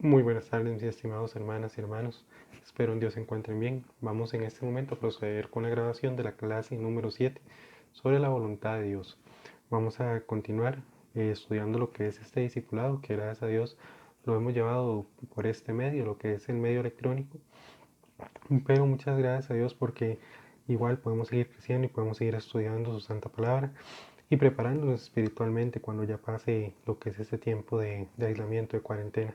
Muy buenas tardes, mis estimados hermanas y hermanos. Espero en Dios se encuentren bien. Vamos en este momento a proceder con la grabación de la clase número 7 sobre la voluntad de Dios. Vamos a continuar estudiando lo que es este discipulado, que gracias a Dios lo hemos llevado por este medio, lo que es el medio electrónico. Pero muchas gracias a Dios porque igual podemos seguir creciendo y podemos seguir estudiando su santa palabra y preparándonos espiritualmente cuando ya pase lo que es este tiempo de aislamiento, de cuarentena.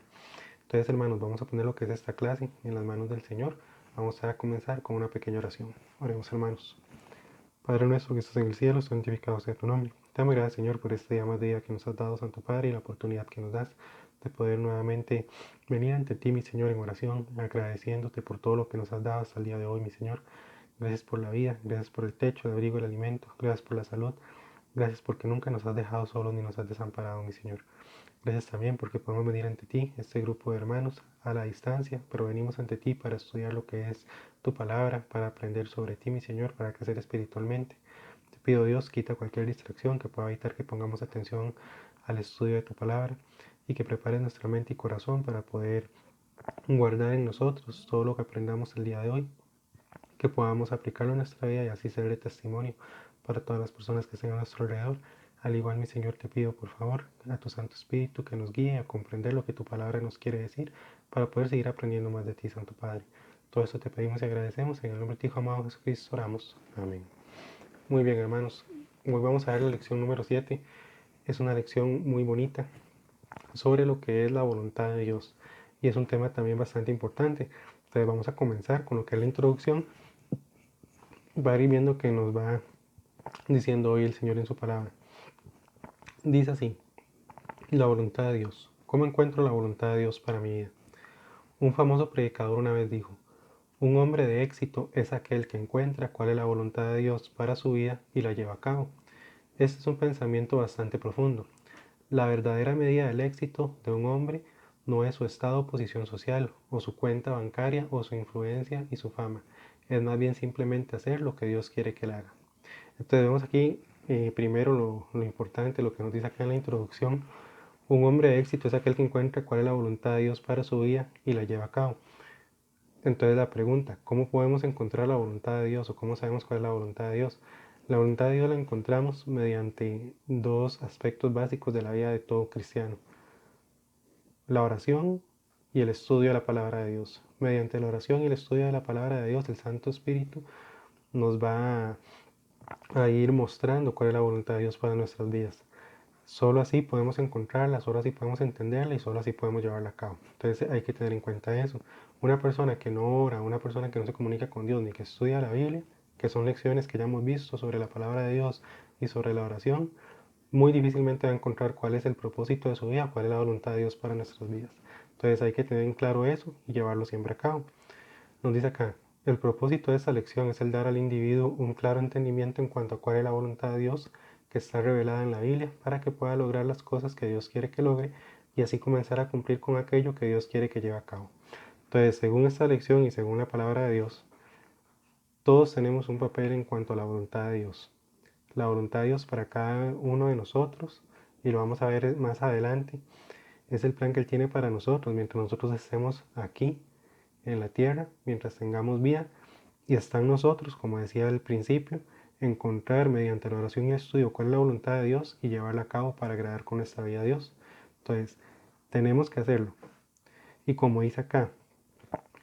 Entonces, hermanos, vamos a poner lo que es esta clase en las manos del Señor. Vamos a comenzar con una pequeña oración. Oremos, hermanos. Padre nuestro que estás en el cielo, santificado sea tu nombre. Te damos gracias, Señor, por este día más día que nos has dado, Santo Padre, y la oportunidad que nos das de poder nuevamente venir ante ti, mi Señor, en oración, agradeciéndote por todo lo que nos has dado hasta el día de hoy, mi Señor. Gracias por la vida, gracias por el techo, el abrigo, el alimento, gracias por la salud, gracias porque nunca nos has dejado solos ni nos has desamparado, mi Señor. Gracias también porque podemos venir ante ti, este grupo de hermanos, a la distancia, pero venimos ante ti para estudiar lo que es tu palabra, para aprender sobre ti, mi Señor, para crecer espiritualmente. Te pido, Dios, quita cualquier distracción que pueda evitar que pongamos atención al estudio de tu palabra y que prepares nuestra mente y corazón para poder guardar en nosotros todo lo que aprendamos el día de hoy, que podamos aplicarlo en nuestra vida y así ser de testimonio para todas las personas que estén a nuestro alrededor. Al igual, mi Señor, te pido por favor a tu Santo Espíritu que nos guíe a comprender lo que tu palabra nos quiere decir para poder seguir aprendiendo más de ti, Santo Padre. Todo esto te pedimos y agradecemos. En el nombre de tu Hijo amado Jesucristo oramos. Amén. Muy bien, hermanos. Hoy vamos a ver la lección número 7. Es una lección muy bonita sobre lo que es la voluntad de Dios. Y es un tema también bastante importante. Entonces vamos a comenzar con lo que es la introducción. Va a ir viendo que nos va diciendo hoy el Señor en su palabra. Dice así, la voluntad de Dios. ¿Cómo encuentro la voluntad de Dios para mi vida? Un famoso predicador una vez dijo, un hombre de éxito es aquel que encuentra cuál es la voluntad de Dios para su vida y la lleva a cabo. Este es un pensamiento bastante profundo. La verdadera medida del éxito de un hombre no es su estado o posición social, o su cuenta bancaria, o su influencia y su fama. Es más bien simplemente hacer lo que Dios quiere que él haga. Entonces vemos aquí primero lo importante, lo que nos dice acá en la introducción. Un hombre de éxito es aquel que encuentra cuál es la voluntad de Dios para su vida y la lleva a cabo. Entonces la pregunta, ¿cómo podemos encontrar la voluntad de Dios o cómo sabemos cuál es la voluntad de Dios? La voluntad de Dios la encontramos mediante dos aspectos básicos de la vida de todo cristiano. La oración y el estudio de la palabra de Dios. Mediante la oración y el estudio de la palabra de Dios, el Santo Espíritu nos va a ir mostrando cuál es la voluntad de Dios para nuestras vidas. Solo así podemos encontrarla, solo así podemos entenderla y solo así podemos llevarla a cabo. Entonces hay que tener en cuenta eso. Una persona que no ora, una persona que no se comunica con Dios ni que estudia la Biblia, que son lecciones que ya hemos visto sobre la palabra de Dios y sobre la oración, muy difícilmente va a encontrar cuál es el propósito de su vida, cuál es la voluntad de Dios para nuestras vidas. Entonces hay que tener en claro eso y llevarlo siempre a cabo. Nos dice acá, el propósito de esta lección es el dar al individuo un claro entendimiento en cuanto a cuál es la voluntad de Dios que está revelada en la Biblia para que pueda lograr las cosas que Dios quiere que logre y así comenzar a cumplir con aquello que Dios quiere que lleve a cabo. Entonces, según esta lección y según la palabra de Dios, todos tenemos un papel en cuanto a la voluntad de Dios. La voluntad de Dios para cada uno de nosotros, y lo vamos a ver más adelante, es el plan que Él tiene para nosotros mientras nosotros estemos aquí en la tierra, mientras tengamos vida, y está en nosotros, como decía al principio, encontrar mediante la oración y el estudio cuál es la voluntad de Dios y llevarla a cabo para agradar con nuestra vida a Dios. Entonces, tenemos que hacerlo. Y como dice acá,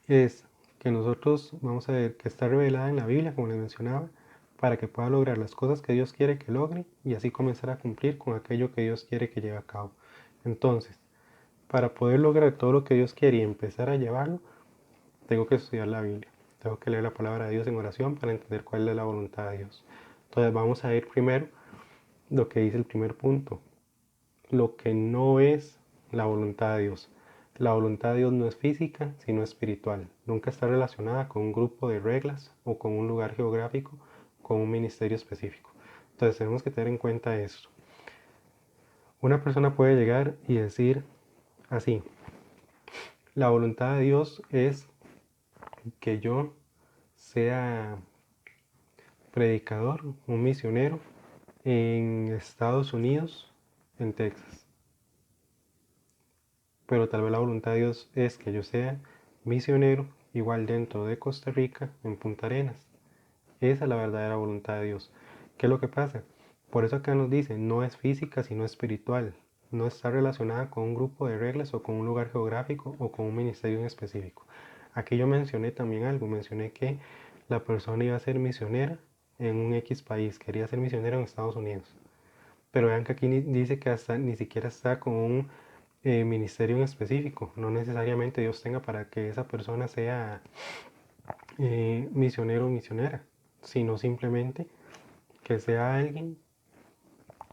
es que nosotros vamos a ver que está revelada en la Biblia, como les mencionaba, para que pueda lograr las cosas que Dios quiere que logre y así comenzar a cumplir con aquello que Dios quiere que lleve a cabo. Entonces, para poder lograr todo lo que Dios quiere y empezar a llevarlo, tengo que estudiar la Biblia. Tengo que leer la palabra de Dios en oración para entender cuál es la voluntad de Dios. Entonces vamos a ir primero lo que dice el primer punto. Lo que no es la voluntad de Dios. La voluntad de Dios no es física, sino espiritual. Nunca está relacionada con un grupo de reglas o con un lugar geográfico, con un ministerio específico. Entonces tenemos que tener en cuenta esto. Una persona puede llegar y decir así, la voluntad de Dios es que yo sea predicador, un misionero en Estados Unidos, en Texas. pero tal vez la voluntad de Dios es que yo sea misionero igual dentro de Costa Rica, en Punta Arenas. Esa es la verdadera voluntad de Dios. ¿Qué es lo que pasa? Por eso acá nos dice, no es física sino espiritual. No está relacionada con un grupo de reglas o con un lugar geográfico o con un ministerio en específico. Aquí yo mencioné también algo, mencioné que la persona iba a ser misionera en un X país, quería ser misionera en Estados Unidos. Pero vean que aquí dice que hasta ni siquiera está con un ministerio en específico. No necesariamente Dios tenga para que esa persona sea misionero o misionera, sino simplemente que sea alguien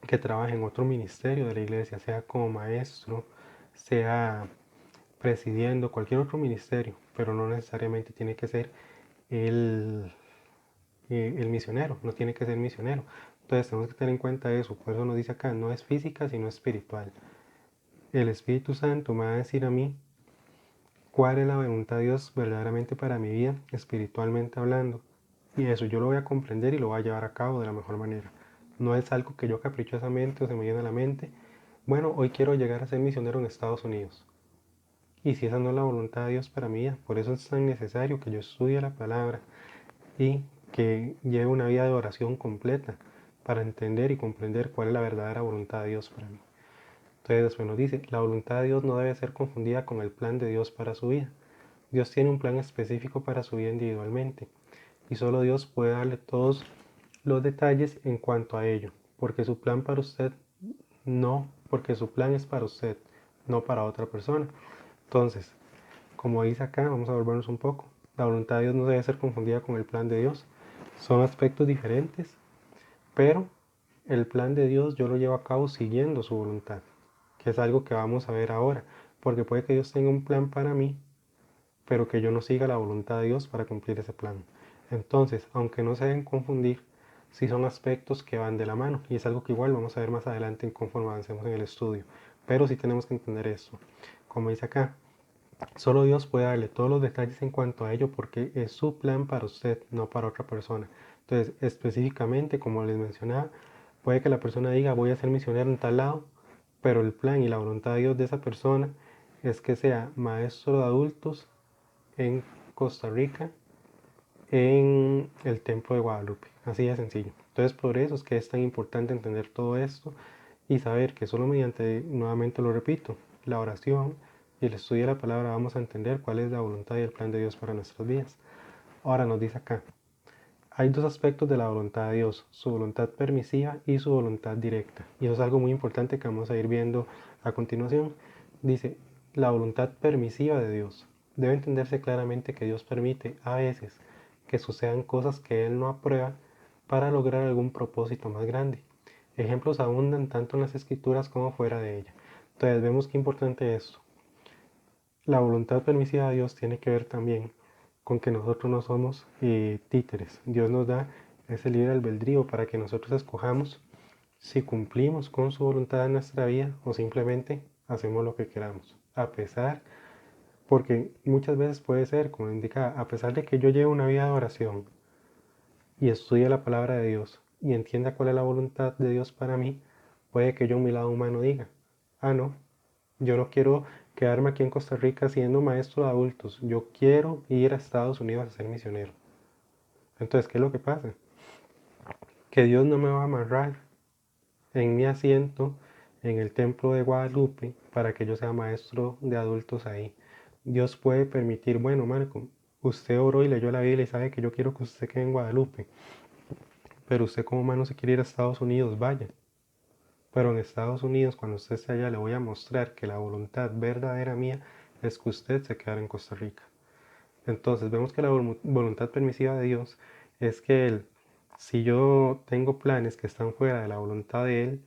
que trabaje en otro ministerio de la iglesia, sea como maestro, sea presidiendo cualquier otro ministerio, pero no necesariamente tiene que ser el, el misionero, no tiene que ser misionero. Entonces tenemos que tener en cuenta eso, por eso nos dice acá, no es física sino espiritual. El Espíritu Santo me va a decir a mí cuál es la voluntad de Dios verdaderamente para mi vida, espiritualmente hablando. Y eso yo lo voy a comprender y lo voy a llevar a cabo de la mejor manera. No es algo que yo caprichosamente o se me viene a la mente. Bueno, hoy quiero llegar a ser misionero en Estados Unidos. Y si esa no es la voluntad de Dios para mí, por eso es tan necesario que yo estudie la palabra y que lleve una vida de oración completa para entender y comprender cuál es la verdadera voluntad de Dios para mí. Entonces después nos dice, la voluntad de Dios no debe ser confundida con el plan de Dios para su vida. Dios tiene un plan específico para su vida individualmente y solo Dios puede darle todos los detalles en cuanto a ello, porque su plan para usted no, porque su plan es para usted, no para otra persona. Entonces, como dice acá, vamos a volvernos un poco. La voluntad de Dios no debe ser confundida con el plan de Dios. Son aspectos diferentes, pero el plan de Dios yo lo llevo a cabo siguiendo su voluntad, que es algo que vamos a ver ahora, porque puede que Dios tenga un plan para mí, pero que yo no siga la voluntad de Dios para cumplir ese plan. Entonces, aunque no se deben confundir, sí son aspectos que van de la mano, y es algo que igual vamos a ver más adelante conforme avancemos en el estudio, pero sí tenemos que entender esto. Como dice acá, solo Dios puede darle todos los detalles en cuanto a ello porque es su plan para usted, no para otra persona. Entonces, específicamente, como les mencionaba, puede que la persona diga voy a ser misionero en tal lado, pero el plan y la voluntad de Dios de esa persona es que sea maestro de adultos en Costa Rica, en el Templo de Guadalupe. Así de sencillo. Entonces, por eso es que es tan importante entender todo esto y saber que solo mediante, nuevamente lo repito, la oración y el estudio de la palabra vamos a entender cuál es la voluntad y el plan de Dios para nuestras vidas. Ahora nos dice acá, hay dos aspectos de la voluntad de Dios, su voluntad permisiva y su voluntad directa. Y eso es algo muy importante que vamos a ir viendo a continuación. Dice, la voluntad permisiva de Dios. Debe entenderse claramente que Dios permite a veces que sucedan cosas que Él no aprueba para lograr algún propósito más grande. Ejemplos abundan tanto en las escrituras como fuera de ella. Entonces vemos qué importante es esto. La voluntad permisiva de Dios tiene que ver también con que nosotros no somos títeres. Dios nos da ese libre albedrío para que nosotros escojamos si cumplimos con su voluntad en nuestra vida o simplemente hacemos lo que queramos. A pesar, porque muchas veces puede ser, como indica, a pesar de que yo lleve una vida de oración y estudie la palabra de Dios y entienda cuál es la voluntad de Dios para mí, puede que yo a mi lado humano diga, ah, no, yo no quiero quedarme aquí en Costa Rica siendo maestro de adultos. Yo quiero ir a Estados Unidos a ser misionero. Entonces, ¿qué es lo que pasa? Que Dios no me va a amarrar en mi asiento en el templo de Guadalupe para que yo sea maestro de adultos ahí. Dios puede permitir, bueno, Marco, usted oró y leyó la Biblia y sabe que yo quiero que usted quede en Guadalupe, pero usted como humano se quiere ir a Estados Unidos, vaya. Pero en Estados Unidos, cuando usted esté allá, le voy a mostrar que la voluntad verdadera mía es que usted se quedara en Costa Rica. Entonces, vemos que la voluntad permisiva de Dios es que Él, si yo tengo planes que están fuera de la voluntad de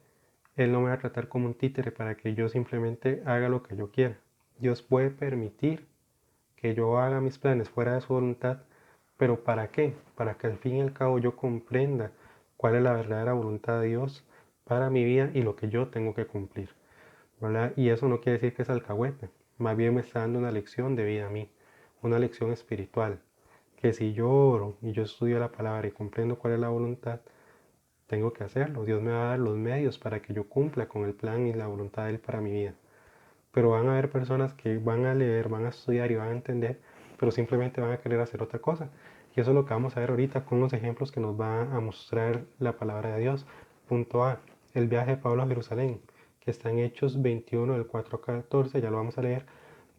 Él no me va a tratar como un títere para que yo simplemente haga lo que yo quiera. Dios puede permitir que yo haga mis planes fuera de su voluntad, pero ¿para qué? Para que al fin y al cabo yo comprenda cuál es la verdadera voluntad de Dios para mi vida y lo que yo tengo que cumplir, ¿verdad? Y eso no quiere decir que es alcahuete, más bien me está dando una lección de vida a mí, una lección espiritual, que si yo oro y yo estudio la palabra y comprendo cuál es la voluntad, tengo que hacerlo. Dios me va a dar los medios para que yo cumpla con el plan y la voluntad de Él para mi vida. pero van a haber personas que van a leer, van a estudiar y van a entender, pero simplemente van a querer hacer otra cosa. Y eso es lo que vamos a ver ahorita con los ejemplos que nos va a mostrar la palabra de Dios. Punto A, el viaje de Pablo a Jerusalén, que está en Hechos 21, del 4 al 14, ya lo vamos a leer.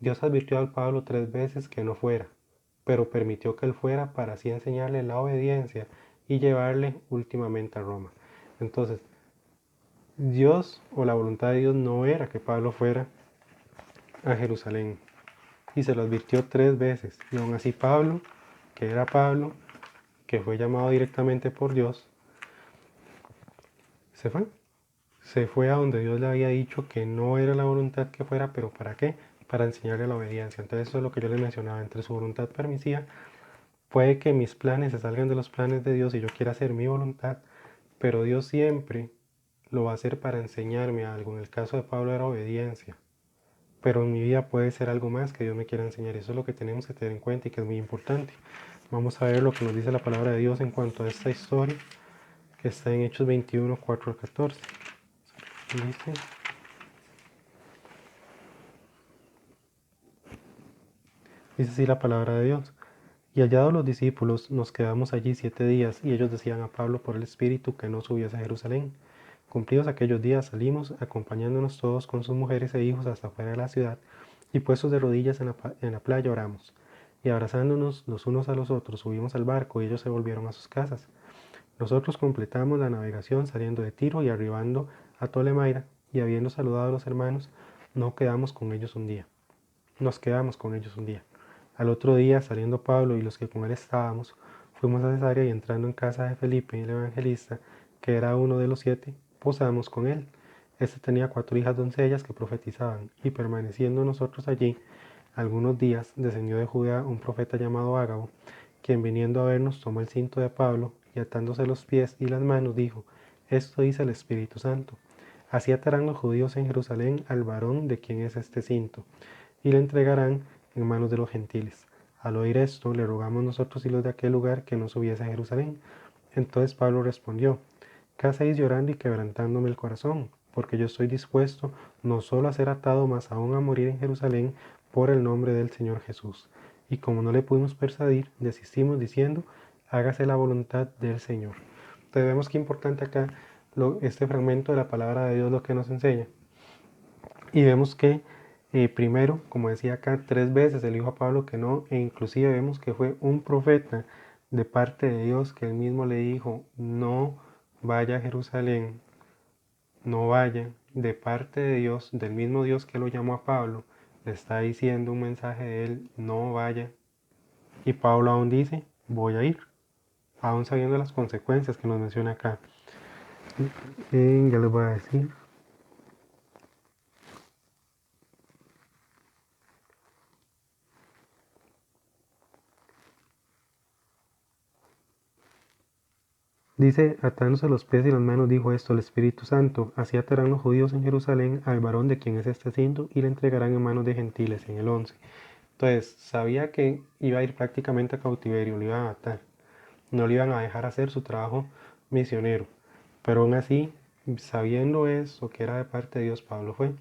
Dios advirtió al Pablo 3 veces que no fuera, pero permitió que él fuera para así enseñarle la obediencia y llevarle últimamente a Roma. Entonces, Dios o la voluntad de Dios no era que Pablo fuera a Jerusalén y se lo advirtió 3 veces. Y aún así Pablo, que era Pablo, que fue llamado directamente por Dios, se fue. Se fue a donde Dios le había dicho que no era la voluntad que fuera, pero ¿para qué? Para enseñarle la obediencia. Entonces eso es lo que yo les mencionaba, entre su voluntad permisiva, puede que mis planes se salgan de los planes de Dios y yo quiera hacer mi voluntad, pero Dios siempre lo va a hacer para enseñarme algo. En el caso de Pablo era obediencia, pero en mi vida puede ser algo más que Dios me quiera enseñar. Eso es lo que tenemos que tener en cuenta y que es muy importante. Vamos a ver lo que nos dice la palabra de Dios en cuanto a esta historia que está en Hechos 21, 4 al 14. Dice así la palabra de Dios. Y hallados los discípulos, nos quedamos allí 7 días, y ellos decían a Pablo por el Espíritu que no subiese a Jerusalén. Cumplidos aquellos días salimos, acompañándonos todos con sus mujeres e hijos hasta fuera de la ciudad, y puestos de rodillas en la playa oramos. Y abrazándonos los unos a los otros, subimos al barco y ellos se volvieron a sus casas. Nosotros completamos la navegación saliendo de Tiro y arribando a Tolemaida, y habiendo saludado a los hermanos, nos quedamos con ellos un día. Al otro día, saliendo Pablo y los que con él estábamos, fuimos a Cesarea y entrando en casa de Felipe, el evangelista, que era uno de los 7, posamos con él. Este tenía 4 hijas doncellas que profetizaban, y permaneciendo nosotros allí algunos días, descendió de Judea un profeta llamado Ágabo, quien viniendo a vernos tomó el cinto de Pablo y atándose los pies y las manos dijo, esto dice el Espíritu Santo. Así atarán los judíos en Jerusalén al varón de quien es este cinto, y le entregarán en manos de los gentiles. Al oír esto, le rogamos nosotros y los de aquel lugar que no subiese a Jerusalén. Entonces Pablo respondió, ¿qué hacéis llorando y quebrantándome el corazón? Porque yo estoy dispuesto no solo a ser atado, mas aún a morir en Jerusalén por el nombre del Señor Jesús. Y como no le pudimos persuadir, desistimos diciendo, hágase la voluntad del Señor. Entonces vemos que importante acá este fragmento de la palabra de Dios lo que nos enseña. Y vemos que primero, como decía acá, 3 veces le dijo a Pablo que no, e inclusive vemos que fue un profeta de parte de Dios que él mismo le dijo, no vaya a Jerusalén, no vaya, de parte de Dios, del mismo Dios que lo llamó a Pablo, le está diciendo un mensaje de él, no vaya. Y Pablo aún dice, voy a ir, aún sabiendo las consecuencias que nos menciona acá. Ya les voy a decir. Dice, atándose los pies y las manos, dijo esto el Espíritu Santo, así atarán los judíos en Jerusalén al varón de quien es este cinto y le entregarán en manos de gentiles, en el 11. Entonces, sabía que iba a ir prácticamente a cautiverio, lo iban a matar, no le iban a dejar hacer su trabajo misionero, pero aún así, sabiendo eso, que era de parte de Dios, Pablo fue.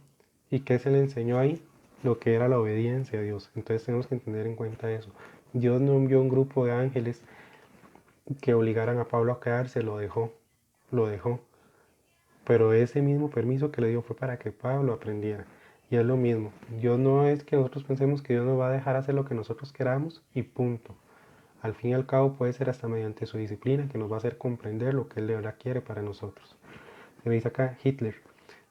¿Y qué se le enseñó ahí? Lo que era la obediencia a Dios. Entonces tenemos que tener en cuenta eso. Dios no envió un grupo de ángeles que obligaran a Pablo a quedarse, lo dejó. Pero ese mismo permiso que le dio fue para que Pablo aprendiera. Y es lo mismo. Dios no es que nosotros pensemos que Dios nos va a dejar hacer lo que nosotros queramos y punto. Al fin y al cabo puede ser hasta mediante su disciplina que nos va a hacer comprender lo que Él de verdad quiere para nosotros. Se me dice acá Hitler.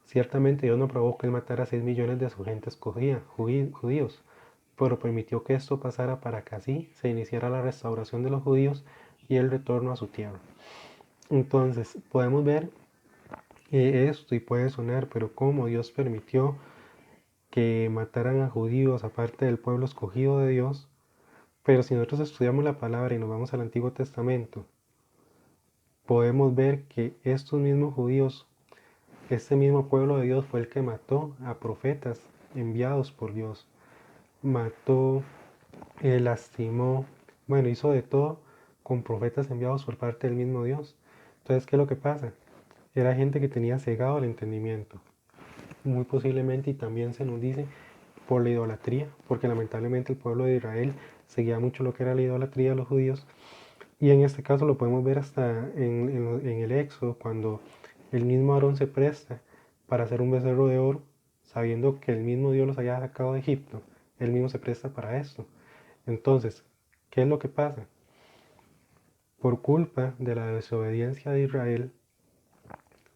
Ciertamente Dios no probó que Él matara a 6 millones de su gente escogida, judíos, pero permitió que esto pasara para que así se iniciara la restauración de los judíos y el retorno a su tierra. Entonces, podemos ver esto y puede sonar, pero cómo Dios permitió que mataran a judíos aparte del pueblo escogido de Dios. Pero si nosotros estudiamos la palabra y nos vamos al Antiguo Testamento, podemos ver que estos mismos judíos, este mismo pueblo de Dios fue el que mató a profetas enviados por Dios. Mató, lastimó, bueno, hizo de todo con profetas enviados por parte del mismo Dios. Entonces, ¿qué es lo que pasa? Era gente que tenía cegado el entendimiento. muy posiblemente, y también se nos dice por la idolatría, porque lamentablemente el pueblo de Israel seguía mucho lo que era la idolatría de los judíos. Y en este caso lo podemos ver hasta en el Éxodo, cuando el mismo Aarón se presta para hacer un becerro de oro, sabiendo que el mismo Dios los había sacado de Egipto. Él mismo se presta para esto. Entonces, ¿qué es lo que pasa? Por culpa de la desobediencia de Israel,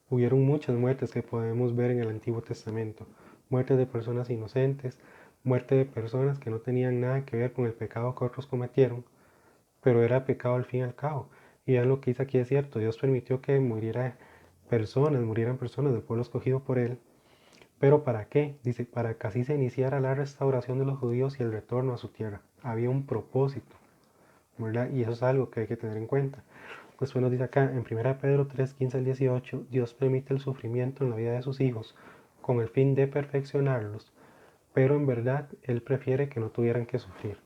hubieron muchas muertes que podemos ver en el Antiguo Testamento. Muertes de personas inocentes, muerte de personas que no tenían nada que ver con el pecado que otros cometieron, pero era pecado al fin y al cabo. Y vean lo que dice aquí es cierto, Dios permitió que murieran personas del pueblo escogido por Él. ¿Pero para qué? Dice, para que así se iniciara la restauración de los judíos y el retorno a su tierra. Había un propósito, ¿verdad? Y eso es algo que hay que tener en cuenta. Después nos dice acá, en 1 Pedro 3, 15 al 18, Dios permite el sufrimiento en la vida de sus hijos con el fin de perfeccionarlos, pero en verdad Él prefiere que no tuvieran que sufrir.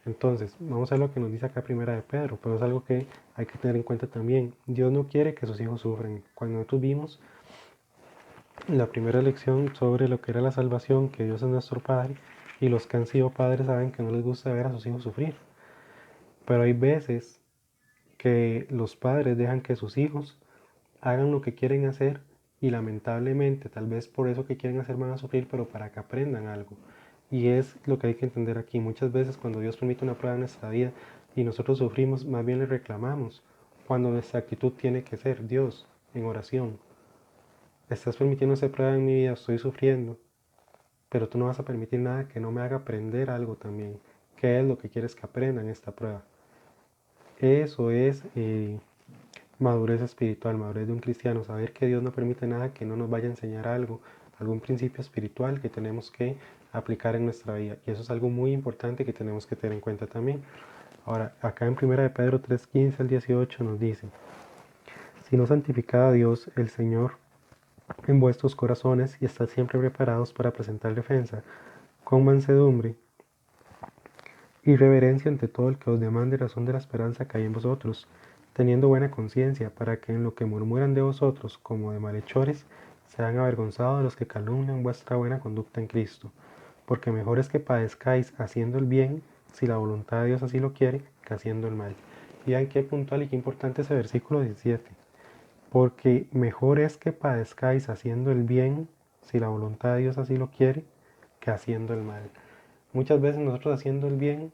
Entonces, vamos a ver lo que nos dice acá 1 Pedro, pero es algo que hay que tener en cuenta también. Dios no quiere que sus hijos sufran. Cuando nosotros vimos la primera lección sobre lo que era la salvación, que Dios es nuestro Padre, y los que han sido padres saben que no les gusta ver a sus hijos sufrir. Pero hay veces que los padres dejan que sus hijos hagan lo que quieren hacer y lamentablemente, tal vez por eso que quieren hacer van a sufrir, pero para que aprendan algo. Y es lo que hay que entender aquí. Muchas veces cuando Dios permite una prueba en nuestra vida y nosotros sufrimos, más bien le reclamamos, cuando nuestra actitud tiene que ser: Dios, en oración, estás permitiendo esa prueba en mi vida, estoy sufriendo, pero tú no vas a permitir nada que no me haga aprender algo también. ¿Qué es lo que quieres que aprenda en esta prueba? Eso es madurez espiritual, madurez de un cristiano, saber que Dios no permite nada que no nos vaya a enseñar algo, algún principio espiritual que tenemos que aplicar en nuestra vida. Y eso es algo muy importante que tenemos que tener en cuenta también. Ahora, acá en 1 Pedro 3, 15 al 18 nos dice: si no santificad a Dios, el Señor, en vuestros corazones, y estad siempre preparados para presentar defensa, con mansedumbre y reverencia ante todo el que os demande razón de la esperanza que hay en vosotros, teniendo buena conciencia, para que en lo que murmuran de vosotros como de malhechores, sean avergonzados de los que calumnian vuestra buena conducta en Cristo. Porque mejor es que padezcáis haciendo el bien, si la voluntad de Dios así lo quiere, que haciendo el mal. Y hay que puntual y qué importante ese versículo 17. Porque mejor es que padezcáis haciendo el bien, si la voluntad de Dios así lo quiere, que haciendo el mal. Muchas veces nosotros haciendo el bien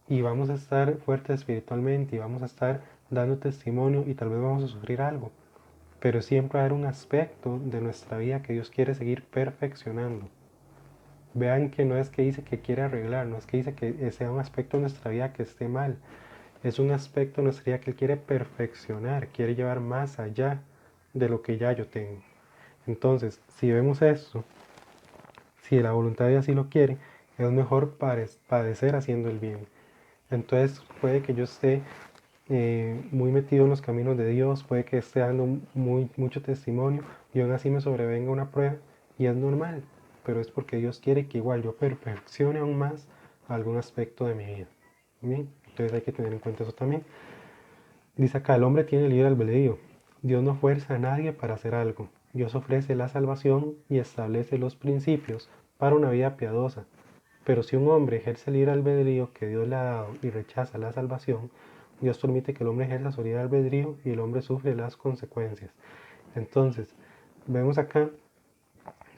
y vamos a estar fuertes espiritualmente y vamos a estar dando testimonio y tal vez vamos a sufrir algo, pero siempre va a haber un aspecto de nuestra vida que Dios quiere seguir perfeccionando. Vean que no es que dice que quiere arreglar, no es que dice que sea un aspecto de nuestra vida que esté mal, es un aspecto de nuestra vida que Él quiere perfeccionar, quiere llevar más allá de lo que ya yo tengo. Entonces, si vemos esto, si la voluntad de Dios así lo quiere, es mejor padecer haciendo el bien. Entonces puede que yo esté muy metido en los caminos de Dios, puede que esté dando mucho testimonio y aún así me sobrevenga una prueba y es normal, pero es porque Dios quiere que igual yo perfeccione aún más algún aspecto de mi vida. Bien, entonces hay que tener en cuenta eso también. Dice acá, el hombre tiene libre albedrío. Dios no fuerza a nadie para hacer algo. Dios ofrece la salvación y establece los principios para una vida piadosa. Pero si un hombre ejerce el libre albedrío que Dios le ha dado y rechaza la salvación, Dios permite que el hombre ejerza su libre albedrío y el hombre sufre las consecuencias. Entonces, vemos acá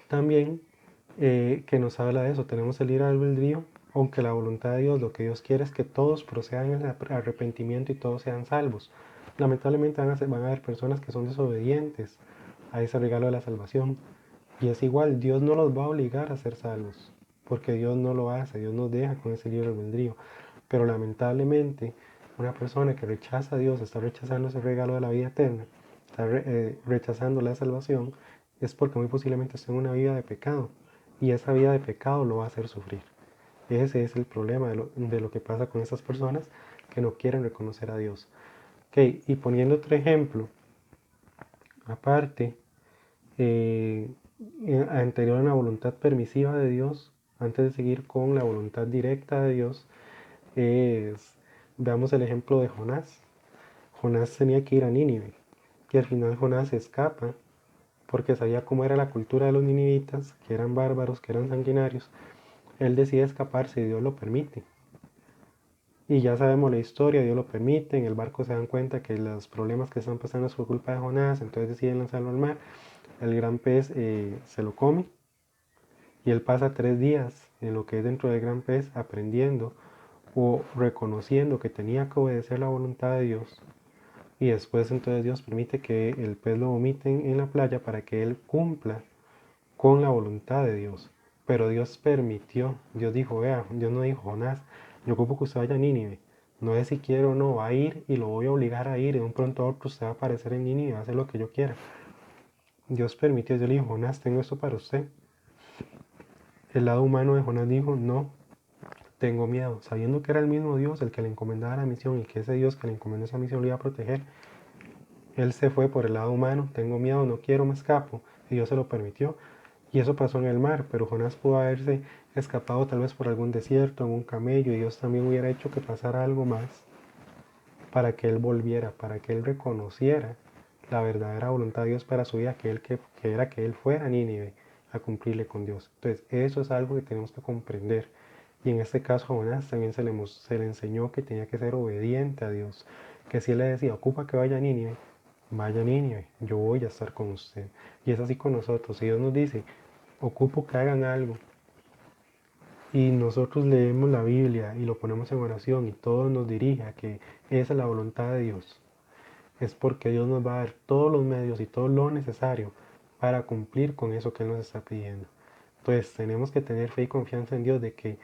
también que nos habla de eso. Tenemos el libre albedrío, aunque la voluntad de Dios, lo que Dios quiere es que todos procedan en el arrepentimiento y todos sean salvos. Lamentablemente van a haber personas que son desobedientes a ese regalo de la salvación. Y es igual, Dios no los va a obligar a ser salvos, porque Dios no lo hace, Dios nos deja con ese libre albedrío. Pero lamentablemente, una persona que rechaza a Dios, está rechazando ese regalo de la vida eterna, está rechazando la salvación, es porque muy posiblemente está en una vida de pecado. Y esa vida de pecado lo va a hacer sufrir. Ese es el problema de lo que pasa con esas personas que no quieren reconocer a Dios. Ok, y poniendo otro ejemplo, aparte, anterior a la voluntad permisiva de Dios, antes de seguir con la voluntad directa de Dios, veamos el ejemplo de Jonás. Jonás tenía que ir a Nínive y al final Jonás escapa porque sabía cómo era la cultura de los ninivitas, que eran bárbaros, que eran sanguinarios. Él decide escaparse y Dios lo permite. Y ya sabemos la historia, Dios lo permite, en el barco se dan cuenta que los problemas que están pasando es por culpa de Jonás, entonces deciden lanzarlo al mar, el gran pez se lo come y él pasa 3 días en lo que es dentro del gran pez aprendiendo o reconociendo que tenía que obedecer la voluntad de Dios. Y después entonces Dios permite que el pez lo vomiten en la playa para que él cumpla con la voluntad de Dios. Pero Dios permitió, Dios dijo, vea, Dios no dijo, Jonás, yo ocupo que usted vaya a Nínive. No es si quiero o no, va a ir y lo voy a obligar a ir. De un pronto a otro usted va a aparecer en Nínive, va a hacer lo que yo quiera. Dios permitió, Dios le dijo, Jonás, tengo esto para usted. El lado humano de Jonás dijo, no, tengo miedo, sabiendo que era el mismo Dios el que le encomendaba la misión y que ese Dios que le encomendó esa misión lo iba a proteger. Él se fue por el lado humano, tengo miedo, no quiero, me escapo, y Dios se lo permitió. Y eso pasó en el mar, pero Jonás pudo haberse escapado tal vez por algún desierto, en un camello, y Dios también hubiera hecho que pasara algo más para que él volviera, para que él reconociera la verdadera voluntad de Dios para su vida, que era que él fuera a Nínive a cumplirle con Dios. Entonces, eso es algo que tenemos que comprender. Y en este caso a Jonás también se le enseñó que tenía que ser obediente a Dios, que si él le decía, ocupa que vaya a Nínive, vaya a Nínive, yo voy a estar con usted. Y es así con nosotros. Si Dios nos dice, ocupo que hagan algo, y nosotros leemos la Biblia y lo ponemos en oración y todo nos dirige a que esa es la voluntad de Dios, es porque Dios nos va a dar todos los medios y todo lo necesario para cumplir con eso que Él nos está pidiendo. Entonces tenemos que tener fe y confianza en Dios de que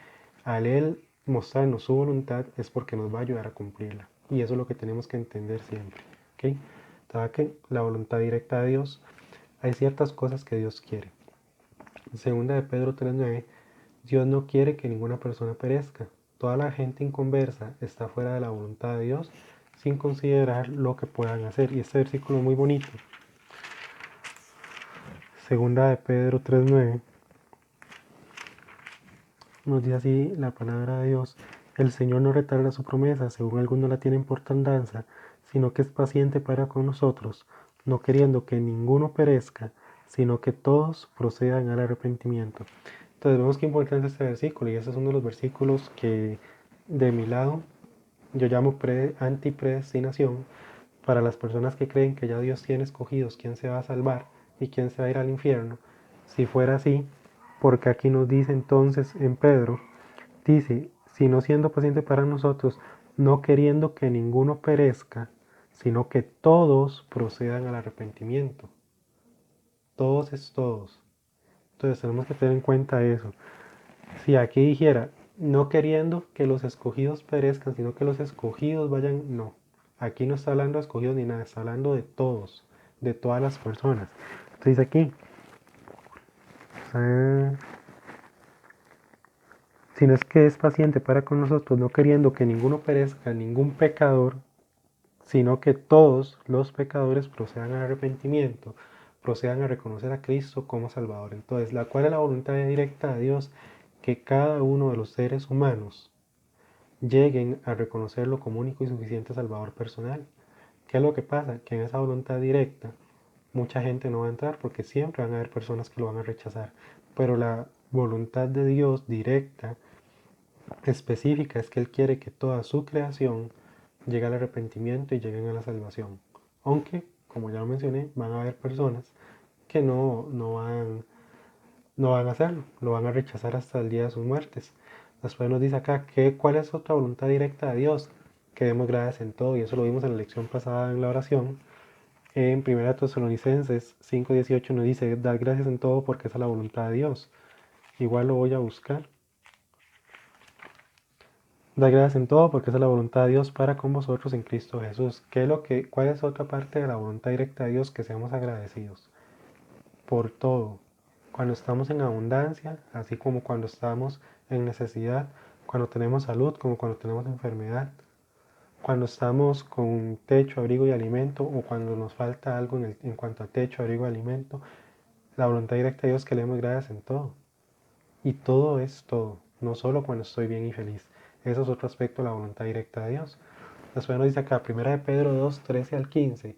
al Él mostrarnos su voluntad es porque nos va a ayudar a cumplirla. Y eso es lo que tenemos que entender siempre. ¿Okay? Entonces, que la voluntad directa de Dios, hay ciertas cosas que Dios quiere. Segunda de Pedro 3:9, Dios no quiere que ninguna persona perezca. Toda la gente inconversa está fuera de la voluntad de Dios sin considerar lo que puedan hacer. Y este versículo es muy bonito. Segunda de Pedro 3:9 nos dice así la palabra de Dios. El Señor no retarda su promesa, según algunos la tienen por tardanza, sino que es paciente para con nosotros, no queriendo que ninguno perezca, sino que todos procedan al arrepentimiento. Entonces vemos qué importante este versículo, y ese es uno de los versículos que de mi lado yo llamo antipredestinación para las personas que creen que ya Dios tiene escogidos quién se va a salvar y quién se va a ir al infierno. Si fuera así, porque aquí nos dice entonces en Pedro, dice, sino siendo paciente para nosotros, no queriendo que ninguno perezca, sino que todos procedan al arrepentimiento. Todos es todos. Entonces tenemos que tener en cuenta eso. Si aquí dijera, no queriendo que los escogidos perezcan, sino que los escogidos vayan, no. Aquí no está hablando de escogidos ni nada, está hablando de todos, de todas las personas. Entonces aquí, si no es que es paciente para con nosotros, no queriendo que ninguno perezca, ningún pecador, sino que todos los pecadores procedan al arrepentimiento, procedan a reconocer a Cristo como Salvador. Entonces, ¿cuál es la voluntad directa de Dios? Que cada uno de los seres humanos lleguen a reconocerlo como único y suficiente Salvador personal. ¿Qué es lo que pasa? Que en esa voluntad directa mucha gente no va a entrar porque siempre van a haber personas que lo van a rechazar. Pero la voluntad de Dios directa, específica, es que Él quiere que toda su creación llegue al arrepentimiento y lleguen a la salvación. Aunque, como ya lo mencioné, van a haber personas que no van a hacerlo, lo van a rechazar hasta el día de sus muertes. Después nos dice acá, ¿cuál es otra voluntad directa de Dios? Que demos gracias en todo, y eso lo vimos en la lección pasada en la oración. En 1 Tesalonicenses 5:18 nos dice, dar gracias en todo porque esa es la voluntad de Dios. Igual lo voy a buscar. Dar gracias en todo porque esa es la voluntad de Dios para con vosotros en Cristo Jesús. ¿Cuál es otra parte de la voluntad directa de Dios? Que seamos agradecidos por todo. Cuando estamos en abundancia, así como cuando estamos en necesidad, cuando tenemos salud, como cuando tenemos enfermedad, cuando estamos con techo, abrigo y alimento, o cuando nos falta algo en cuanto a techo, abrigo y alimento, la voluntad directa de Dios es que le demos gracias en todo. Y todo es todo, no solo cuando estoy bien y feliz. Eso es otro aspecto de la voluntad directa de Dios. Después nos dice acá, 1 de Pedro 2, 13 al 15,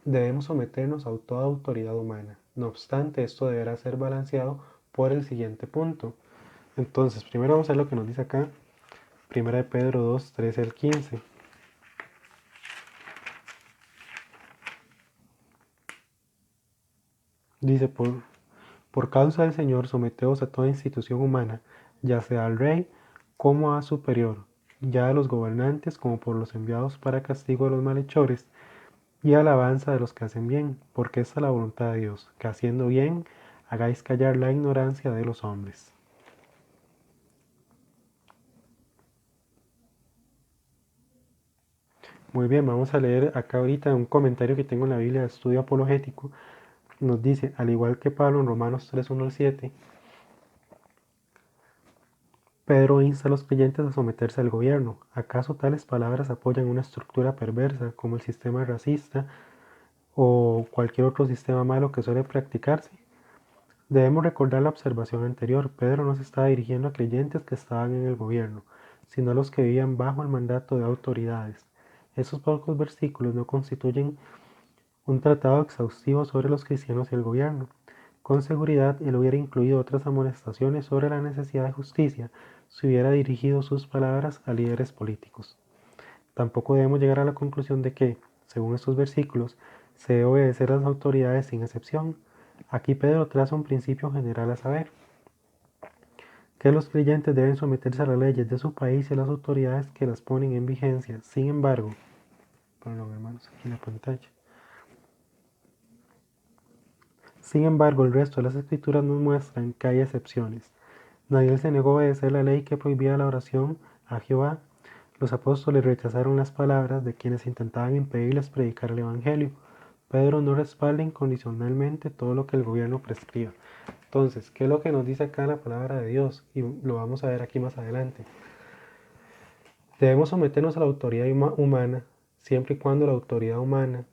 debemos someternos a toda autoridad humana No obstante, esto deberá ser balanceado por el siguiente punto. Entonces, primero vamos a ver lo que nos dice acá, 1 de Pedro 2, 13 al 15. Dice, por causa del Señor, someteos a toda institución humana, ya sea al rey como a superior, ya a los gobernantes como por los enviados para castigo de los malhechores y alabanza de los que hacen bien, porque esta es la voluntad de Dios, que haciendo bien hagáis callar la ignorancia de los hombres. Muy bien, vamos a leer acá ahorita un comentario que tengo en la Biblia de Estudio Apologético. Nos dice, al igual que Pablo en Romanos 3, 1 al 7, Pedro insta a los creyentes a someterse al gobierno. ¿Acaso tales palabras apoyan una estructura perversa como el sistema racista o cualquier otro sistema malo que suele practicarse? Debemos recordar la observación anterior. Pedro no se estaba dirigiendo a creyentes que estaban en el gobierno, sino a los que vivían bajo el mandato de autoridades. Esos pocos versículos no constituyen un tratado exhaustivo sobre los cristianos y el gobierno. Con seguridad, él hubiera incluido otras amonestaciones sobre la necesidad de justicia si hubiera dirigido sus palabras a líderes políticos. Tampoco debemos llegar a la conclusión de que, según estos versículos, se debe obedecer a las autoridades sin excepción. Aquí Pedro traza un principio general a saber, que los creyentes deben someterse a las leyes de su país y a las autoridades que las ponen en vigencia. Sin embargo, perdón hermanos, aquí en la pantalla. Sin embargo, el resto de las escrituras nos muestran que hay excepciones. Daniel se negó a obedecer la ley que prohibía la oración a Jehová. Los apóstoles rechazaron las palabras de quienes intentaban impedirles predicar el Evangelio. Pedro no respalda incondicionalmente todo lo que el gobierno prescriba. Entonces, ¿qué es lo que nos dice acá la palabra de Dios? Y lo vamos a ver aquí más adelante. Debemos someternos a la autoridad humana siempre y cuando la autoridad humana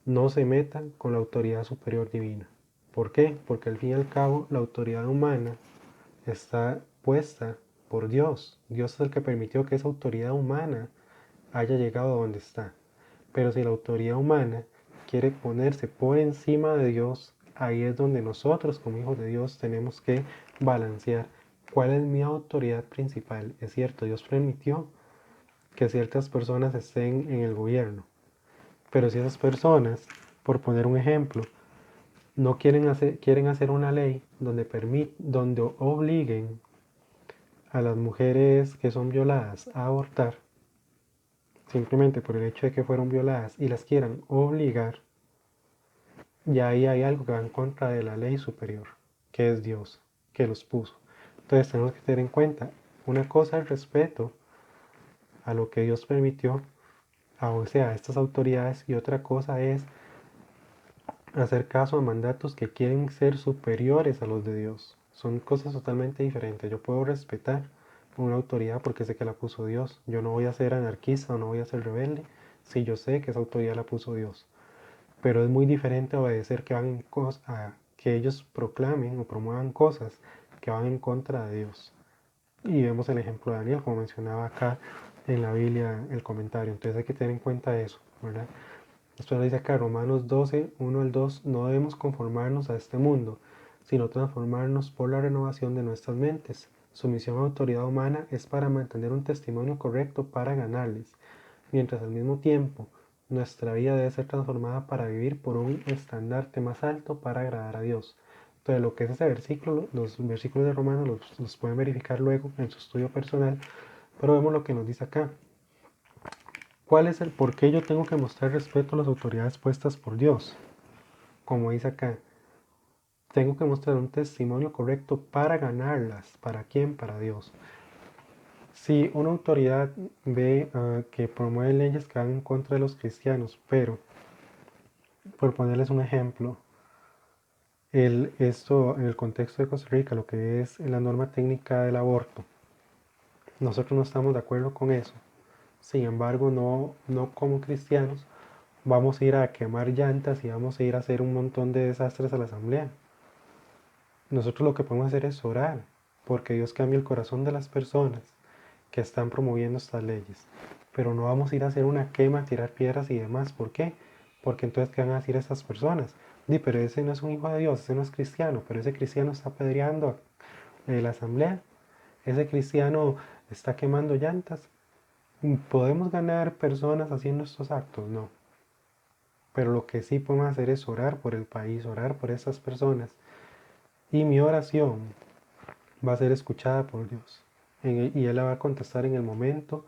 no se meta con la autoridad superior divina. ¿Por qué? Porque al fin y al cabo la autoridad humana está puesta por Dios. Dios es el que permitió que esa autoridad humana haya llegado a donde está. Pero si la autoridad humana quiere ponerse por encima de Dios, ahí es donde nosotros como hijos de Dios tenemos que balancear. ¿Cuál es mi autoridad principal? Es cierto, Dios permitió que ciertas personas estén en el gobierno, pero si esas personas, por poner un ejemplo, no quieren hacer una ley donde obliguen a las mujeres que son violadas a abortar, simplemente por el hecho de que fueron violadas y las quieran obligar, ya ahí hay algo que va en contra de la ley superior, que es Dios, que los puso. Entonces tenemos que tener en cuenta, una cosa es respeto a lo que Dios permitió, o sea, a estas autoridades, y otra cosa es hacer caso a mandatos que quieren ser superiores a los de Dios. Son cosas totalmente diferentes. Yo puedo respetar una autoridad porque sé que la puso Dios. Yo no voy a ser anarquista o no voy a ser rebelde si yo sé que esa autoridad la puso Dios. Pero es muy diferente obedecer que ellos proclamen o promuevan cosas que van en contra de Dios. Y vemos el ejemplo de Daniel, como mencionaba acá en la Biblia el comentario. Entonces hay que tener en cuenta eso, ¿verdad? Esto lo dice acá, Romanos 12, 1 al 2, no debemos conformarnos a este mundo, sino transformarnos por la renovación de nuestras mentes. Su misión a autoridad humana es para mantener un testimonio correcto para ganarles, mientras al mismo tiempo nuestra vida debe ser transformada para vivir por un estandarte más alto para agradar a Dios. Entonces lo que es ese versículo, los versículos de Romanos los pueden verificar luego en su estudio personal, pero vemos lo que nos dice acá. ¿Cuál es el por qué yo tengo que mostrar respeto a las autoridades puestas por Dios? Como dice acá, tengo que mostrar un testimonio correcto para ganarlas. ¿Para quién? Para Dios. Si una autoridad ve que promueve leyes que van en contra de los cristianos, pero, por ponerles un ejemplo, esto en el contexto de Costa Rica, lo que es la norma técnica del aborto, nosotros no estamos de acuerdo con eso. Sin embargo, no como cristianos vamos a ir a quemar llantas y vamos a ir a hacer un montón de desastres a la asamblea. Nosotros lo que podemos hacer es orar, porque Dios cambie el corazón de las personas que están promoviendo estas leyes. Pero no vamos a ir a hacer una quema, tirar piedras y demás. ¿Por qué? Porque entonces, ¿qué van a decir estas personas? Pero ese no es un hijo de Dios, ese no es cristiano, pero ese cristiano está apedreando la asamblea, ese cristiano está quemando llantas. ¿Podemos ganar personas haciendo estos actos? No. Pero lo que sí podemos hacer es orar por el país, orar por esas personas. Y mi oración va a ser escuchada por Dios. Y Él la va a contestar en el momento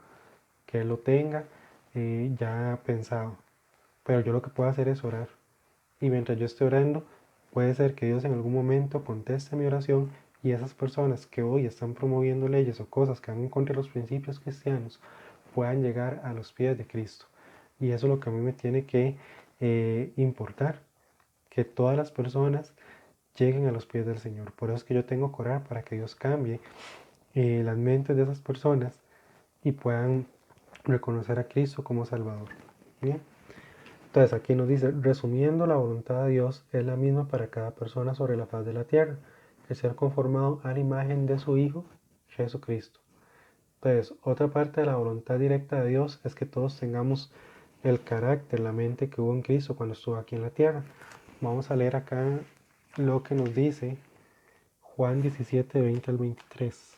que Él lo tenga ya pensado. Pero yo lo que puedo hacer es orar. Y mientras yo esté orando, puede ser que Dios en algún momento conteste mi oración y esas personas que hoy están promoviendo leyes o cosas que van en contra de los principios cristianos puedan llegar a los pies de Cristo. Y eso es lo que a mí me tiene que importar, que todas las personas lleguen a los pies del Señor. Por eso es que yo tengo que orar para que Dios cambie las mentes de esas personas y puedan reconocer a Cristo como Salvador. Bien. Entonces aquí nos dice, resumiendo, la voluntad de Dios es la misma para cada persona sobre la faz de la tierra, el ser conformado a la imagen de su Hijo, Jesucristo. Entonces, otra parte de la voluntad directa de Dios es que todos tengamos el carácter, la mente que hubo en Cristo cuando estuvo aquí en la tierra. Vamos a leer acá lo que nos dice Juan 17, 20 al 23.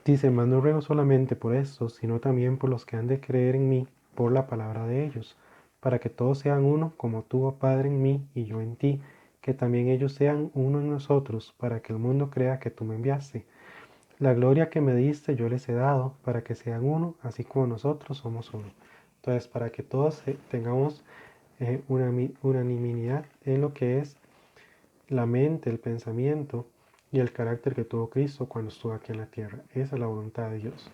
Dice, mas no ruego solamente por estos, sino también por los que han de creer en mí por la palabra de ellos, para que todos sean uno, como tú, oh Padre, en mí y yo en ti, que también ellos sean uno en nosotros, para que el mundo crea que tú me enviaste. La gloria que me diste yo les he dado, para que sean uno, así como nosotros somos uno. Entonces, para que todos tengamos una unanimidad en lo que es la mente, el pensamiento y el carácter que tuvo Cristo cuando estuvo aquí en la tierra. Esa es la voluntad de Dios.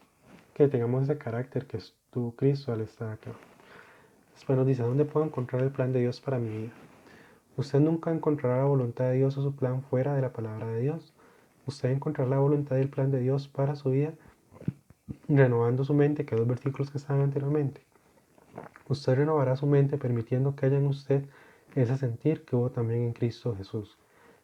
Que tengamos ese carácter que tuvo Cristo al estar acá. Después nos dice, ¿dónde puedo encontrar el plan de Dios para mi vida? Usted nunca encontrará la voluntad de Dios o su plan fuera de la palabra de Dios. Usted encontrará la voluntad y el plan de Dios para su vida renovando su mente, que dos versículos que estaban anteriormente. Usted renovará su mente permitiendo que haya en usted ese sentir que hubo también en Cristo Jesús.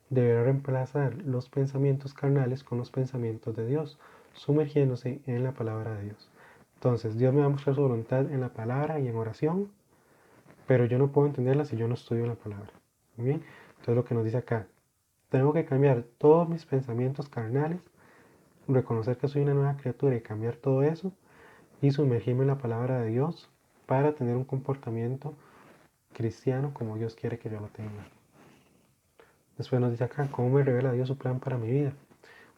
Deberá reemplazar los pensamientos carnales con los pensamientos de Dios, sumergiéndose en la palabra de Dios. Entonces, Dios me va a mostrar su voluntad en la palabra y en oración, pero yo no puedo entenderla si yo no estudio la palabra. ¿Muy bien? Entonces, lo que nos dice acá, tengo que cambiar todos mis pensamientos carnales, reconocer que soy una nueva criatura y cambiar todo eso y sumergirme en la palabra de Dios para tener un comportamiento cristiano como Dios quiere que yo lo tenga. Después nos dice acá, ¿cómo me revela Dios su plan para mi vida?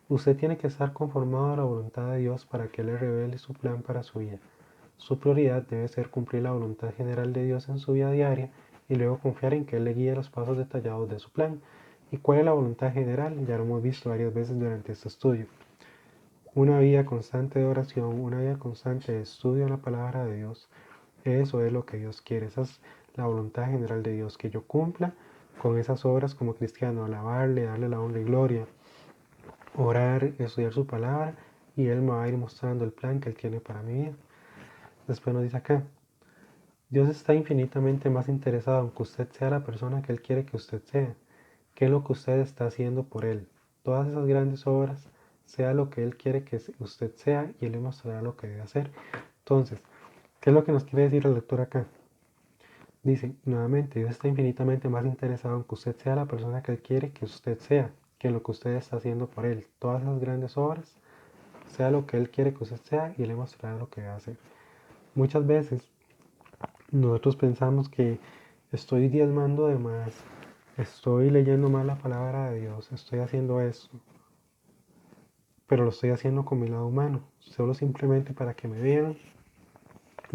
Usted tiene que estar conformado a la voluntad de Dios para que Él le revele su plan para su vida. Su prioridad debe ser cumplir la voluntad general de Dios en su vida diaria y luego confiar en que Él le guíe los pasos detallados de su plan. ¿Y cuál es la voluntad general? Ya lo hemos visto varias veces durante este estudio. Una vida constante de oración, una vida constante de estudio de la palabra de Dios. Eso es lo que Dios quiere, esa es la voluntad general de Dios, que yo cumpla con esas obras como cristiano, alabarle, darle la honra y gloria, orar, estudiar su palabra y Él me va a ir mostrando el plan que Él tiene para mi vida. Después nos dice acá, Dios está infinitamente más interesado en que usted sea la persona que Él quiere que usted sea, que lo que usted está haciendo por Él. Todas esas grandes obras, sea lo que Él quiere que usted sea y Él le mostrará lo que debe hacer. Entonces, ¿qué es lo que nos quiere decir el lector acá? Dice, nuevamente, Dios está infinitamente más interesado en que usted sea la persona que Él quiere que usted sea, que en lo que usted está haciendo por Él. Todas las grandes obras, sea lo que Él quiere que usted sea y Él le mostrará lo que debe hacer. Muchas veces nosotros pensamos que estoy diezmando de más, estoy leyendo mal la palabra de Dios, estoy haciendo esto, pero lo estoy haciendo con mi lado humano, solo simplemente para que me vean,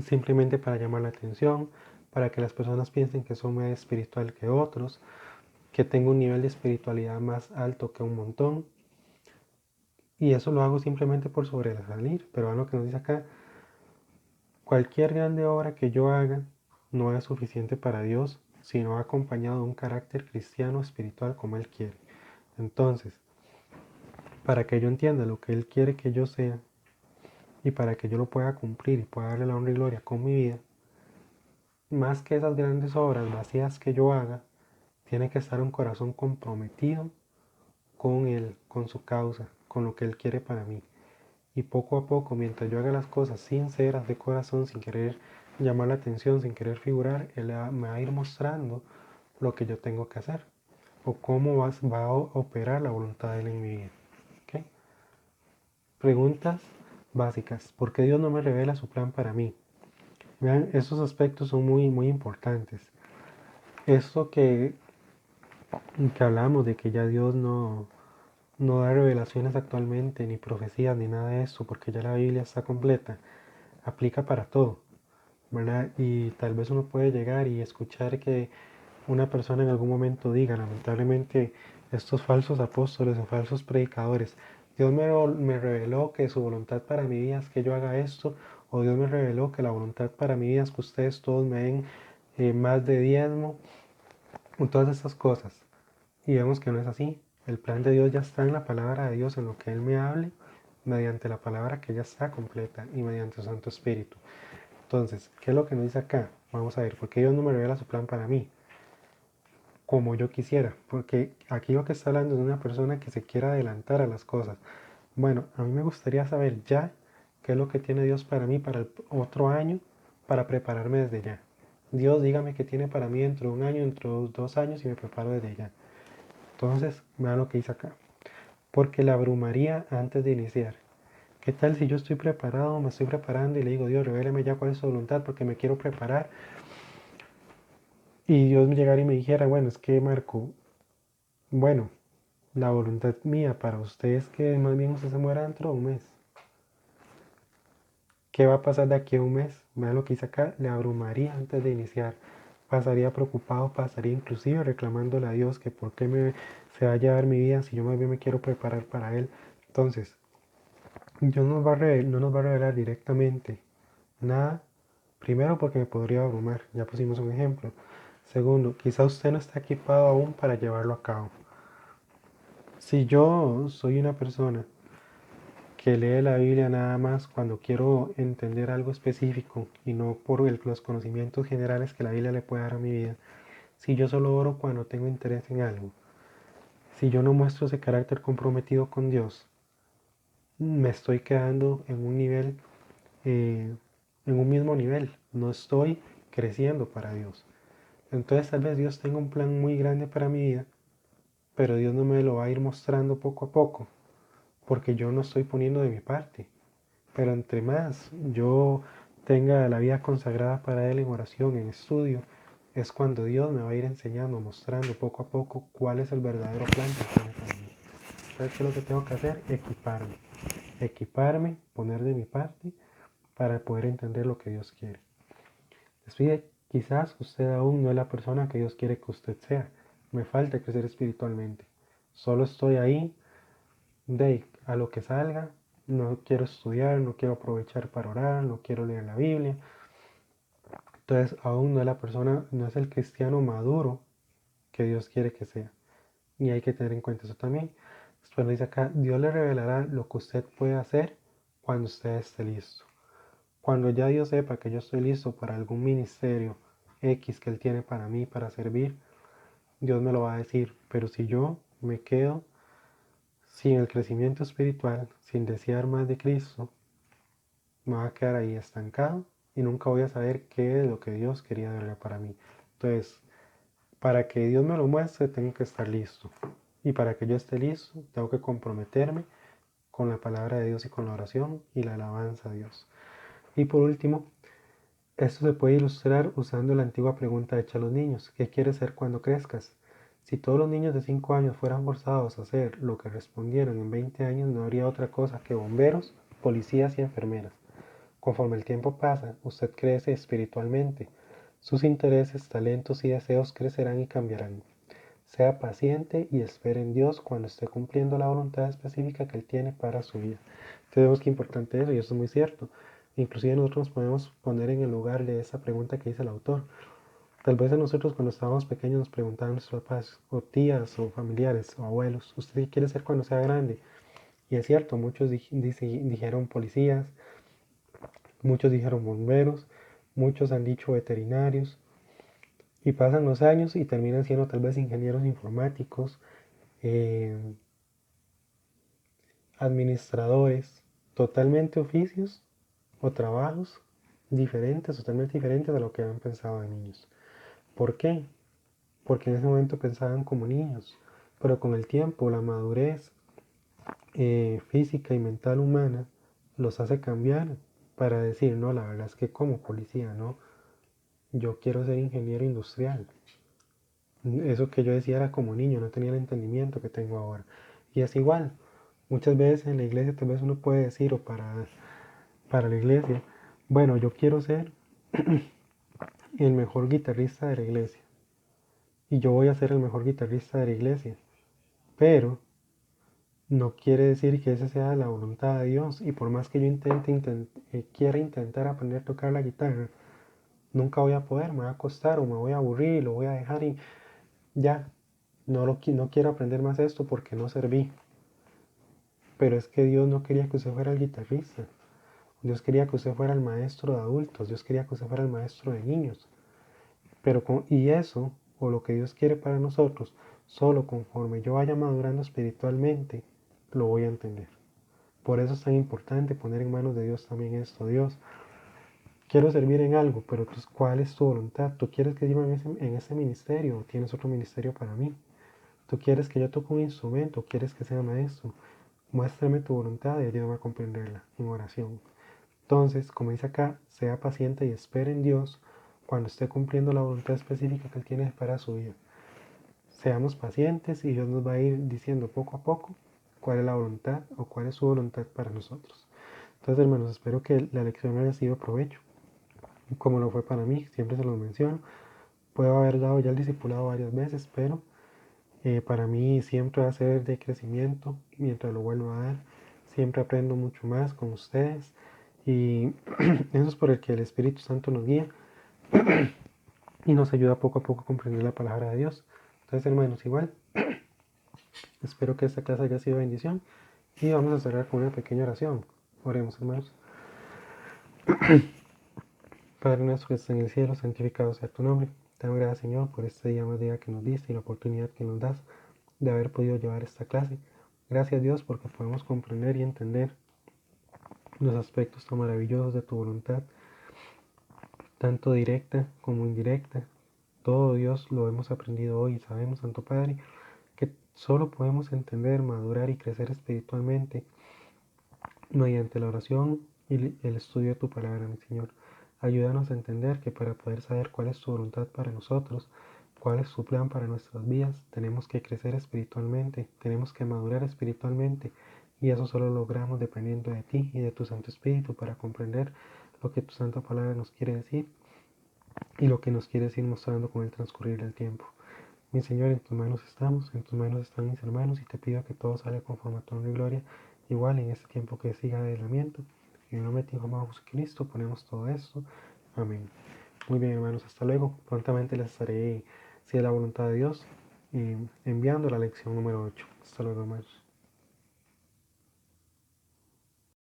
simplemente para llamar la atención, para que las personas piensen que soy más espiritual que otros, que tengo un nivel de espiritualidad más alto que un montón. Y eso lo hago simplemente por sobresalir. Pero vean lo que nos dice acá. Cualquier grande obra que yo haga no es suficiente para Dios si no va acompañado de un carácter cristiano espiritual como Él quiere. Entonces, para que yo entienda lo que Él quiere que yo sea y para que yo lo pueda cumplir y pueda darle la honra y gloria con mi vida, más que esas grandes obras vacías que yo haga, tiene que estar un corazón comprometido con Él, con su causa, con lo que Él quiere para mí. Y poco a poco, mientras yo haga las cosas sinceras de corazón, sin querer llamar la atención, sin querer figurar, Él me va a ir mostrando lo que yo tengo que hacer o cómo va a operar la voluntad de Él en mi vida. ¿Okay? Preguntas básicas. ¿Por qué Dios no me revela su plan para mí? Vean, esos aspectos son muy, muy importantes. Esto que hablamos de que ya Dios no da revelaciones actualmente, ni profecías, ni nada de eso, porque ya la Biblia está completa, aplica para todo, ¿verdad? Y tal vez uno puede llegar y escuchar que una persona en algún momento diga, lamentablemente, estos falsos apóstoles o falsos predicadores, Dios me reveló que su voluntad para mi vida es que yo haga esto, o Dios me reveló que la voluntad para mi vida es que ustedes todos me den más de diezmo, o todas estas cosas. Y vemos que no es así. El plan de Dios ya está en la palabra de Dios, en lo que Él me hable, mediante la palabra que ya está completa y mediante su Santo Espíritu. Entonces, ¿qué es lo que nos dice acá? Vamos a ver, ¿por qué Dios no me revela su plan para mí? Como yo quisiera, porque aquí lo que está hablando es de una persona que se quiera adelantar a las cosas. Bueno, a mí me gustaría saber ya qué es lo que tiene Dios para mí para el otro año, para prepararme desde ya. Dios, dígame qué tiene para mí dentro de un año, dentro de 2 años y me preparo desde ya. Entonces, vean lo que dice acá. Porque la abrumaría antes de iniciar. ¿Qué tal si yo estoy preparado, me estoy preparando y le digo, Dios, revéleme ya cuál es su voluntad porque me quiero preparar? Y Dios me llegara y me dijera, bueno, es que Marco, bueno, la voluntad mía para usted es que más bien usted se muera dentro de un mes. ¿Qué va a pasar de aquí a un mes? Vean lo que dice acá, le abrumaría antes de iniciar. Pasaría preocupado, pasaría inclusive reclamándole a Dios que por qué se va a llevar mi vida si yo más bien me quiero preparar para Él. Entonces, Dios no nos va a revelar directamente nada. Primero porque me podría abrumar, ya pusimos un ejemplo. Segundo, quizá usted no está equipado aún para llevarlo a cabo. Si yo soy una persona que lee la Biblia nada más cuando quiero entender algo específico y no por los conocimientos generales que la Biblia le puede dar a mi vida, si yo solo oro cuando tengo interés en algo, si yo no muestro ese carácter comprometido con Dios, me estoy quedando en un nivel, en un mismo nivel, no estoy creciendo para Dios. Entonces tal vez Dios tenga un plan muy grande para mi vida, pero Dios no me lo va a ir mostrando poco a poco, porque yo no estoy poniendo de mi parte. Pero entre más yo tenga la vida consagrada para Él en oración, en estudio, es cuando Dios me va a ir enseñando, mostrando poco a poco cuál es el verdadero plan que tiene para mí. ¿Sabes qué es lo que tengo que hacer? Equiparme. Equiparme, poner de mi parte para poder entender lo que Dios quiere. Despide, quizás usted aún no es la persona que Dios quiere que usted sea. Me falta crecer espiritualmente. Solo estoy ahí a lo que salga. No quiero estudiar, no quiero aprovechar para orar, no quiero leer la Biblia. Entonces aún no es la persona, no es el cristiano maduro que Dios quiere que sea. Y hay que tener en cuenta eso también. Después le dice acá, Dios le revelará lo que usted puede hacer cuando usted esté listo. Cuando ya Dios sepa que yo estoy listo para algún ministerio X que Él tiene para mí, para servir, Dios me lo va a decir. Pero si yo me quedo sin el crecimiento espiritual, sin desear más de Cristo, me va a quedar ahí estancado y nunca voy a saber qué es lo que Dios quería de verdad para mí. Entonces, para que Dios me lo muestre, tengo que estar listo. Y para que yo esté listo, tengo que comprometerme con la palabra de Dios y con la oración y la alabanza a Dios. Y por último, esto se puede ilustrar usando la antigua pregunta hecha a los niños: ¿qué quieres ser cuando crezcas? Si todos los niños de 5 años fueran forzados a hacer lo que respondieron en 20 años, no habría otra cosa que bomberos, policías y enfermeras. Conforme el tiempo pasa, usted crece espiritualmente. Sus intereses, talentos y deseos crecerán y cambiarán. Sea paciente y espere en Dios cuando esté cumpliendo la voluntad específica que Él tiene para su vida. Entonces vemos que importante eso, y eso es muy cierto. Inclusive nosotros nos podemos poner en el lugar de esa pregunta que dice el autor. Tal vez a nosotros cuando estábamos pequeños nos preguntaban nuestros papás, o tías, o familiares, o abuelos, ¿usted qué quiere ser cuando sea grande? Y es cierto, muchos dijeron policías, muchos dijeron bomberos, muchos han dicho veterinarios, y pasan los años y terminan siendo tal vez ingenieros informáticos, eh, administradores. totalmente oficios o trabajos diferentes, totalmente diferentes a lo que habían pensado de niños. ¿Por qué? Porque en ese momento pensaban como niños, pero con el tiempo, la madurez física y mental humana los hace cambiar para decir, no, la verdad es que como policía, no, yo quiero ser ingeniero industrial. Eso que yo decía era como niño, no tenía el entendimiento que tengo ahora. Y es igual, muchas veces en la iglesia tal vez uno puede decir, o para la iglesia, bueno, yo quiero ser el mejor guitarrista de la iglesia. Y yo voy a ser el mejor guitarrista de la iglesia. Pero no quiere decir que esa sea la voluntad de Dios. Y por más que yo quiera intentar aprender a tocar la guitarra, nunca voy a poder, me va a costar o me voy a aburrir, lo voy a dejar y ya, no quiero aprender más esto porque no serví. Pero es que Dios no quería que usted fuera el guitarrista. Dios quería que usted fuera el maestro de adultos. Dios quería que usted fuera el maestro de niños. Y eso, o lo que Dios quiere para nosotros, solo conforme yo vaya madurando espiritualmente, lo voy a entender. Por eso es tan importante poner en manos de Dios también esto. Dios, quiero servir en algo, pero ¿cuál es tu voluntad? ¿Tú quieres que yo en ese ministerio o tienes otro ministerio para mí? ¿Tú quieres que yo toque un instrumento? ¿Quieres que sea maestro? Muéstrame tu voluntad y ayúdame a comprenderla en oración. Entonces, como dice acá, sea paciente y espere en Dios cuando esté cumpliendo la voluntad específica que Él tiene para su vida. Seamos pacientes y Dios nos va a ir diciendo poco a poco cuál es la voluntad o cuál es su voluntad para nosotros. Entonces, hermanos, espero que la lección haya sido de provecho, como lo fue para mí, siempre se los menciono. Puedo haber dado ya el discipulado varias veces, pero para mí siempre va a ser de crecimiento mientras lo vuelvo a dar. Siempre aprendo mucho más con ustedes y eso es por el que el Espíritu Santo nos guía y nos ayuda poco a poco a comprender la palabra de Dios. Entonces, hermanos, igual, espero que esta clase haya sido de bendición y vamos a cerrar con una pequeña oración. Oremos, hermanos. Padre nuestro que estás en el cielo, santificado sea tu nombre. Te damos gracias, Señor, por este día más día que nos diste y la oportunidad que nos das de haber podido llevar esta clase. Gracias, Dios, porque podemos comprender y entender los aspectos tan maravillosos de tu voluntad, tanto directa como indirecta. Todo, Dios, lo hemos aprendido hoy y sabemos, Santo Padre, que solo podemos entender, madurar y crecer espiritualmente mediante la oración y el estudio de tu palabra, mi Señor. Ayúdanos a entender que para poder saber cuál es tu voluntad para nosotros, cuál es tu plan para nuestras vidas, tenemos que crecer espiritualmente, tenemos que madurar espiritualmente y eso solo logramos dependiendo de ti y de tu Santo Espíritu para comprender lo que tu Santa Palabra nos quiere decir y lo que nos quieres ir mostrando con el transcurrir del tiempo. Mi Señor, en tus manos estamos, en tus manos están mis hermanos y te pido que todo salga conforme a tu honra y gloria, igual en este tiempo que siga de aislamiento. En el nombre de ti, amado Jesucristo, ponemos todo esto. Amén. Muy bien, hermanos, hasta luego. Prontamente les estaré, si es la voluntad de Dios, enviando la lección número 8. Hasta luego, hermanos.